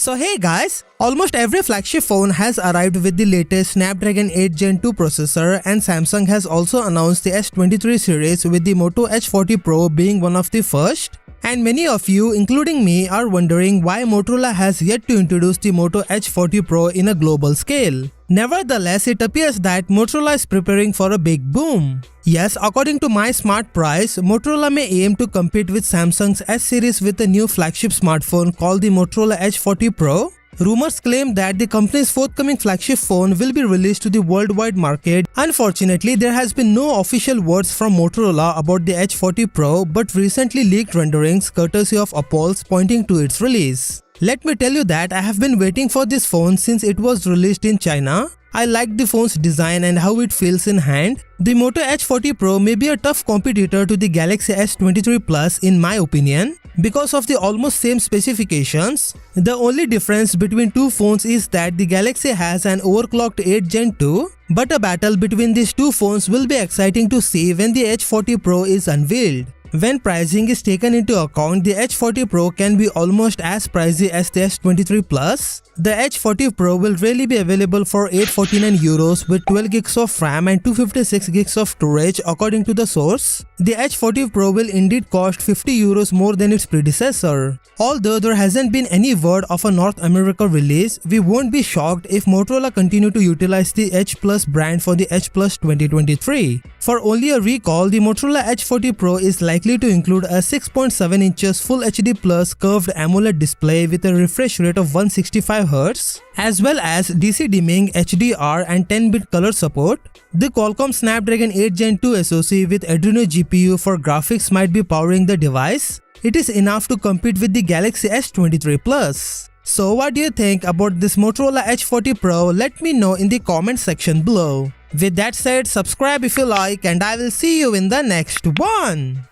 So hey guys, almost every flagship phone has arrived with the latest Snapdragon 8 Gen 2 processor, and Samsung has also announced the S23 series with the Moto X40 Pro being one of the first. And many of you, including me, are wondering why Motorola has yet to introduce the Moto X40 Pro in a global scale. Nevertheless, it appears that Motorola is preparing for a big boom. Yes, according to my smart price, Motorola may aim to compete with Samsung's S series with a new flagship smartphone called the Motorola Edge 40 Pro. Rumors claim that the company's forthcoming flagship phone will be released to the worldwide market. Unfortunately, there has been no official words from Motorola about the Edge 40 Pro, but recently leaked renderings courtesy of Apple's pointing to its release. Let me tell you that I have been waiting for this phone since it was released in China. I like the phone's design and how it feels in hand. The Moto X40 Pro may be a tough competitor to the Galaxy S23 Plus in my opinion, because of the almost same specifications. The only difference between two phones is that the Galaxy has an overclocked 8 Gen 2, but a battle between these two phones will be exciting to see when the H40 Pro is unveiled. When pricing is taken into account, the H40 Pro can be almost as pricey as the S23 Plus. The H40 Pro will really be available for €849 with 12 gigs of RAM and 256 gigs of storage according to the source. The H40 Pro will indeed cost €50 more than its predecessor. Although there hasn't been any word of a North America release, we won't be shocked if Motorola continue to utilize the H Plus brand for the H Plus 2023. For only a recall, the Motorola H40 Pro is likely to include a 6.7 inches Full HD Plus curved AMOLED display with a refresh rate of 165Hz, as well as DC dimming, HDR and 10-bit color support. The Qualcomm Snapdragon 8 Gen 2 SoC with Adreno GPU for graphics might be powering the device. It is enough to compete with the Galaxy S23 Plus. So what do you think about this Motorola H40 Pro? Let me know in the comment section below. With that said, subscribe if you like, and I will see you in the next one.